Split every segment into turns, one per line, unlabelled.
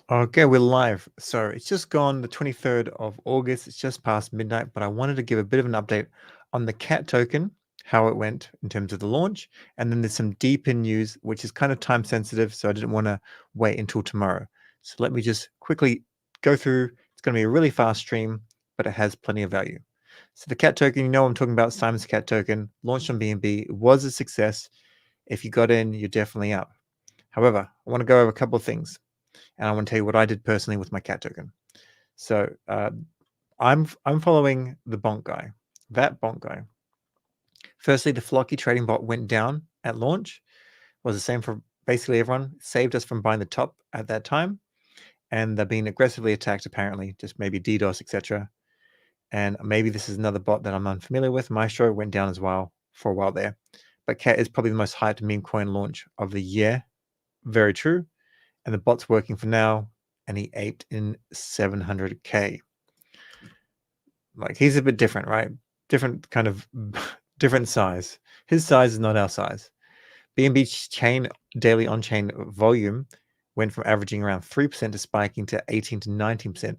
Okay, we're live. So it's just gone the 23rd of August. It's just past midnight, but I wanted to give a bit of an update on the CAT token, how it went in terms of the launch. And then there's some DePin news, which is kind of time sensitive. So I didn't want to wait until tomorrow. So let me just quickly go through. It's going to be a really fast stream, but it has plenty of value. So the CAT token, you know, I'm talking about Simon's CAT token, launched on BNB. It was a success. If you got in, you're definitely up. However, I want to go over a couple of things. And I want to tell you what I did personally with my CAT token. So I'm following the bonk guy, that bonk guy. Firstly, the Flocky trading bot went down at launch. Was the same for basically everyone. Saved us from buying the top at that time, and they're being aggressively attacked apparently, just maybe DDoS, etc. And maybe this is another bot that I'm unfamiliar with. Maestro went down as well for a while there, but CAT is probably the most hyped meme coin launch of the year. Very true. And the bot's working for now, and he aped in 700K. Like, he's a bit different, right? Different kind of different size. His size is not our size. BNB chain daily on-chain volume went from averaging around 3% to spiking to 18 to 19%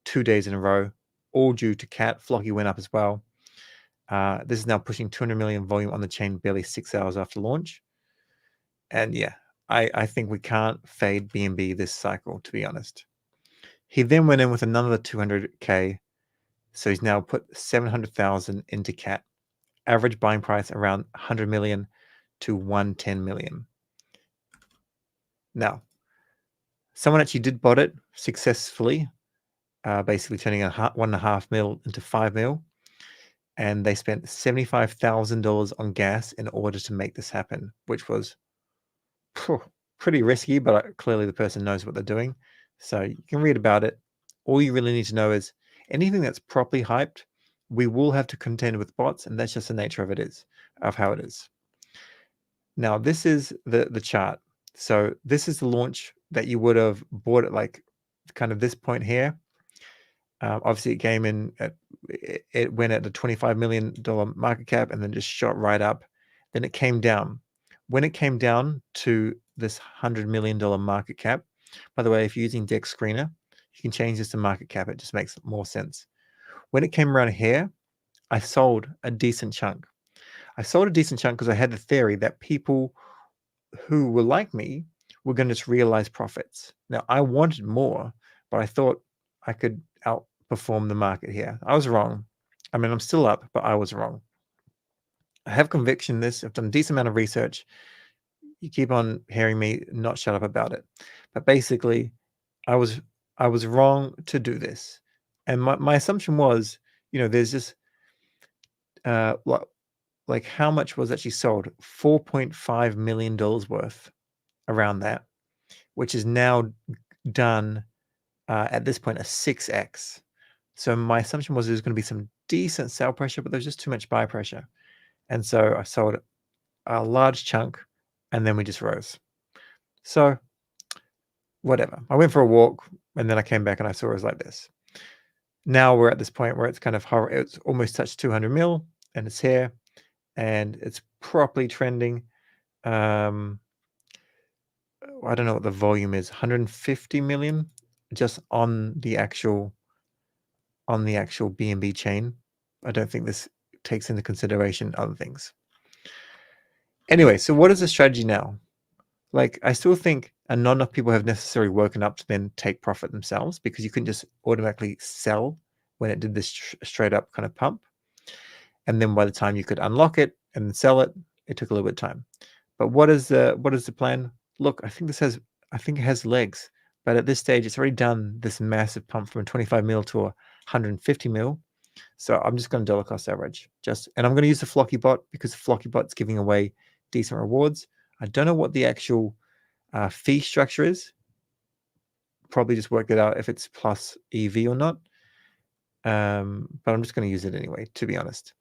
2 days in a row, all due to CAT. Flocky went up as well. This is now pushing 200 million volume on the chain barely 6 hours after launch. And yeah, I think we can't fade BNB this cycle, to be honest. He then went in with another 200K. So he's now put 700,000 into CAT. Average buying price around 100 million to 110 million. Now, someone actually did bot it successfully, basically turning a 1.5 mil into 5 mil. And they spent $75,000 on gas in order to make this happen, which was pretty risky, but clearly the person knows what they're doing. So you can read about it. All you really need to know is anything that's properly hyped, we will have to contend with bots, and that's just the nature of how it is. Now, this is the chart. So this is the launch that you would have bought at like kind of this point here. Obviously, it came in it went at the $25 million market cap and then just shot right up. Then it came down. When it came down to this $100 million market cap, by the way, if you're using Dex Screener, you can change this to market cap. It just makes more sense. When it came around here, I sold a decent chunk. I sold a decent chunk because I had the theory that people who were like me were going to just realize profits. Now, I wanted more, but I thought I could outperform the market here. I was wrong. I mean, I'm still up, but I was wrong. I have conviction in this. I've done a decent amount of research. You keep on hearing me not shut up about it. But basically, I was wrong to do this. And my assumption was, there's just like how much was actually sold? $4.5 million worth, around that, which is now done at this point a 6x. So my assumption was there's going to be some decent sell pressure, but there's just too much buy pressure. And so I sold a large chunk, and then we just rose. So whatever. I went for a walk, and then I came back and I saw it was like this. Now we're at this point where it's kind of it's almost touched 200 mil, and it's here, and it's properly trending. I don't know what the volume is. 150 million just on the actual BNB chain. I don't think this takes into consideration other things. Anyway, so what is the strategy now? Like, I still think not enough people have necessarily woken up to then take profit themselves, because you couldn't just automatically sell when it did this straight up kind of pump. And then by the time you could unlock it and sell it, it took a little bit of time. But what is the plan? Look, I think it has legs, but at this stage, it's already done this massive pump from 25 mil to 150 mil. So I'm just going to dollar cost average, and I'm going to use the Flocky bot because the Flocky bot's giving away decent rewards. I don't know what the actual fee structure is. Probably just work it out if it's plus EV or not. But I'm just going to use it anyway, to be honest.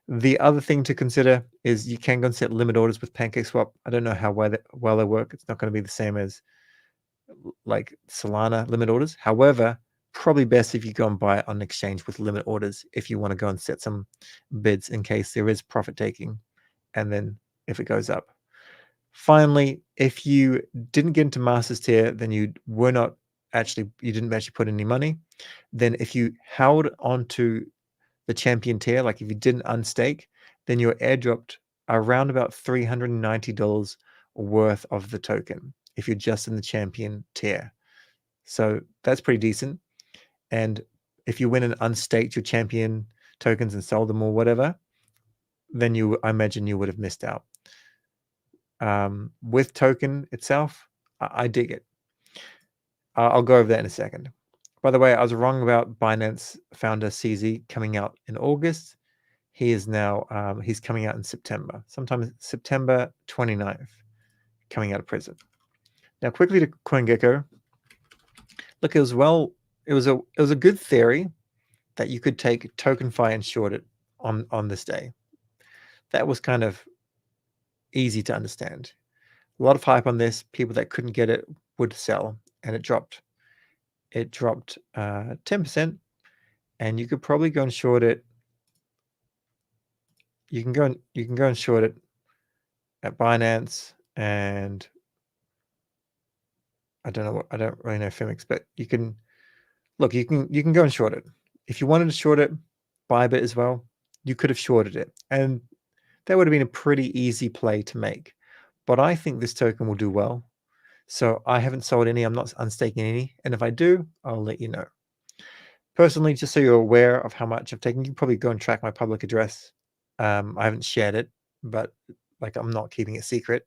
The other thing to consider is you can go and set limit orders with PancakeSwap. I don't know how well they work. It's not going to be the same as like Solana limit orders. However, probably best if you go and buy it on exchange with limit orders if you want to go and set some bids in case there is profit taking, and then if it goes up. Finally, if you didn't get into Masters tier, then you were not didn't actually put any money, then if you held onto the champion tier, like if you didn't unstake, then you're airdropped around about $390 worth of the token if you're just in the champion tier. So that's pretty decent. And if you went and unstaked your champion tokens and sold them or whatever, then I imagine you would have missed out. With token itself, I dig it. I'll go over that in a second. By the way, I was wrong about Binance founder CZ coming out in August. He is now, he's coming out in September, sometime September 29th, coming out of prison. Now, quickly to CoinGecko. Look, it was a good theory that you could take TokenFi and short it on this day. That was kind of easy to understand. A lot of hype on this. People that couldn't get it would sell, and it dropped. It dropped 10%, and you could probably go and short it. You can go and short it at Binance, and I don't really know Femix, but you can look. You can go and short it if you wanted to short it. Bybit as well. You could have shorted it, and that would have been a pretty easy play to make. But I think this token will do well. So I haven't sold any. I'm not unstaking any. And if I do, I'll let you know. Personally, just so you're aware of how much I've taken, you can probably go and track my public address. I haven't shared it, but like I'm not keeping it secret.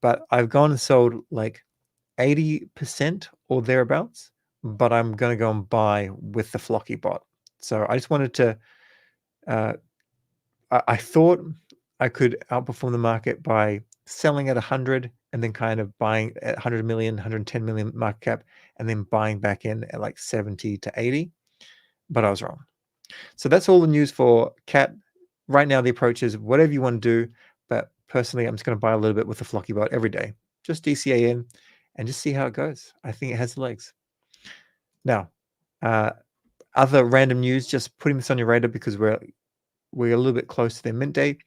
But I've gone and sold like 80% or thereabouts. But I'm going to go and buy with the Flocky bot. So I just wanted to. I thought I could outperform the market by selling at 100 and then kind of buying at 100 million, 110 million market cap, and then buying back in at like 70 to 80. But I was wrong. So that's all the news for CAT. Right now, the approach is whatever you want to do. But personally, I'm just going to buy a little bit with the Flocky bot every day. Just DCA in and just see how it goes. I think it has the legs. Now, other random news, just putting this on your radar because we're a little bit close to their mint date.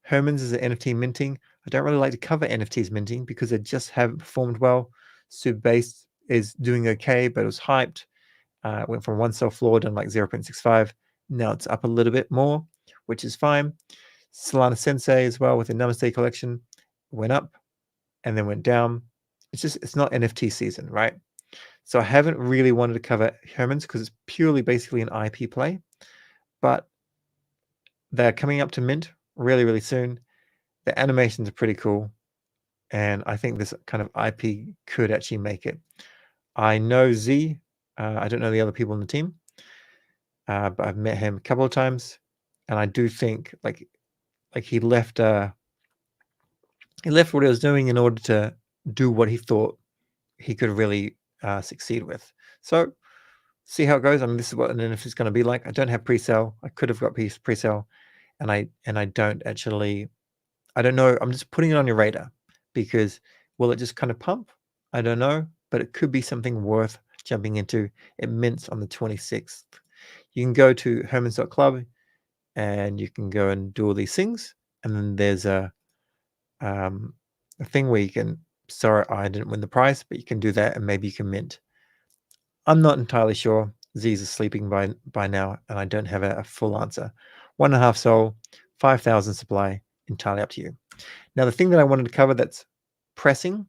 Herman's is an NFT minting. I don't really like to cover NFTs minting because they just haven't performed well. Subbase is doing okay, but it was hyped. It went from one Solflare down like 0.65. Now it's up a little bit more, which is fine. Solana Sensei as well with the Namaste collection went up and then went down. It's not NFT season, right? So I haven't really wanted to cover Herman's because it's purely basically an IP play, but they're coming up to mint really, really soon. The animations are pretty cool, and I think this kind of IP could actually make it. I know Z. I don't know the other people in the team, but I've met him a couple of times, and I do think like he left what he was doing in order to do what he thought he could really succeed with. So see how it goes. I mean, this is what an NFT is going to be like. I don't have pre-sale. I could have got pre-sale, and I don't actually. I don't know. I'm just putting it on your radar because will it just kind of pump? I don't know, but it could be something worth jumping into. It mints on the 26th. You can go to hermans.club and you can go and do all these things. And then there's a thing where you can, sorry, I didn't win the prize, but you can do that and maybe you can mint. I'm not entirely sure. Z's is sleeping by now, and I don't have a full answer. 1.5 Sol, 5,000 supply, entirely up to you. Now, the thing that I wanted to cover that's pressing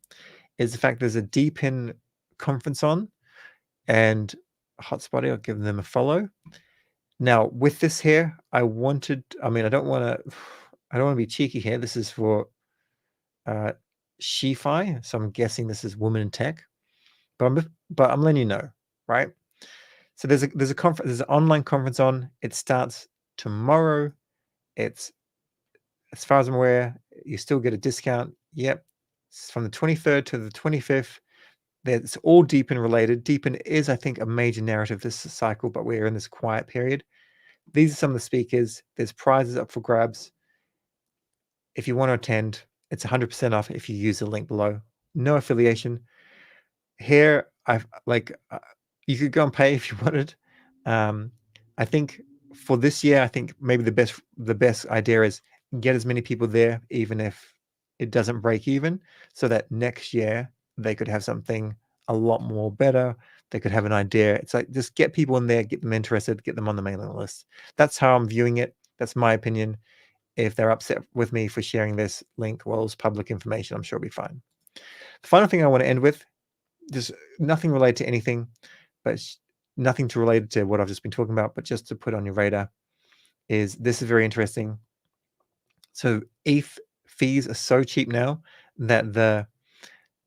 is the fact there's a DePin conference on, and Hotspotty, I'll give them a follow. Now, with this here, I don't want to be cheeky here. This is for SheFi, so I'm guessing this is women in tech, but I'm letting you know, right? So there's a conference, there's an online conference on. It starts tomorrow. It's, as far as I'm aware, you still get a discount. Yep. It's from the 23rd to the 25th. It's all DePin related. DePin is, I think, a major narrative this cycle, but we're in this quiet period. These are some of the speakers. There's prizes up for grabs. If you want to attend, it's 100% off if you use the link below. No affiliation. Here, you could go and pay if you wanted. I think for this year, I think maybe the best idea is get as many people there, even if it doesn't break even, so that next year they could have something a lot more better. They could have an idea. It's like just get people in there, get them interested, get them on the mailing list. That's how I'm viewing it. That's my opinion. If they're upset with me for sharing this link, well, it's public information. I'm sure it'll be fine. The final thing I want to end with, just nothing related to anything, but nothing to relate to what I've just been talking about, but just to put on your radar, is this is very interesting. So ETH fees are so cheap now that the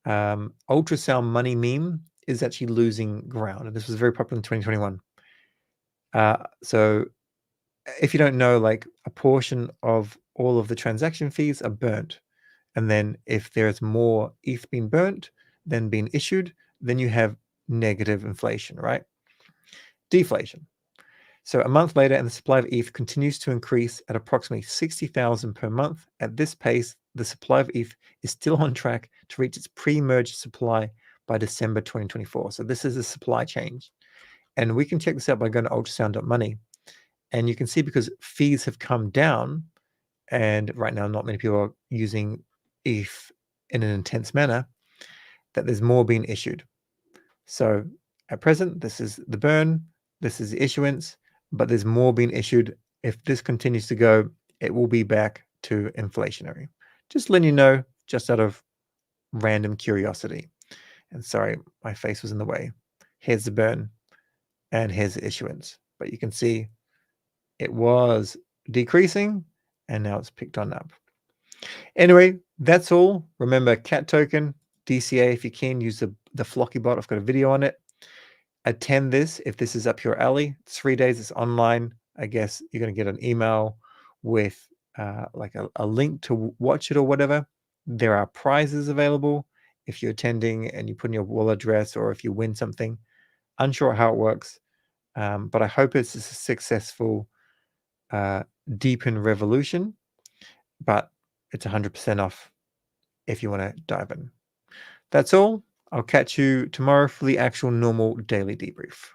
ultrasound money meme is actually losing ground. And this was very popular in 2021. So if you don't know, like a portion of all of the transaction fees are burnt. And then if there's more ETH being burnt than being issued, then you have negative inflation, right? Deflation. So a month later, and the supply of ETH continues to increase at approximately 60,000 per month. At this pace, the supply of ETH is still on track to reach its pre-merge supply by December 2024. So this is a supply change. And we can check this out by going to ultrasound.money. And you can see because fees have come down, and right now not many people are using ETH in an intense manner, that there's more being issued. So at present, this is the burn, this is the issuance, but there's more being issued. If this continues to go, it will be back to inflationary. Just letting you know, just out of random curiosity. And sorry, my face was in the way. Here's the burn, and here's the issuance. But you can see it was decreasing, and now it's picked on up. Anyway, that's all. Remember, cat token, DCA, if you can, use the Flocky bot. I've got a video on it. Attend this if this is up your alley. It's 3 days, it's online. I guess you're going to get an email with like a link to watch it or whatever. There are prizes available if you're attending and you put in your wallet address, or if you win something. Unsure how it works, but I hope it's a successful DePin revolution, but it's 100% off if you want to dive in. That's all. I'll catch you tomorrow for the actual normal daily debrief.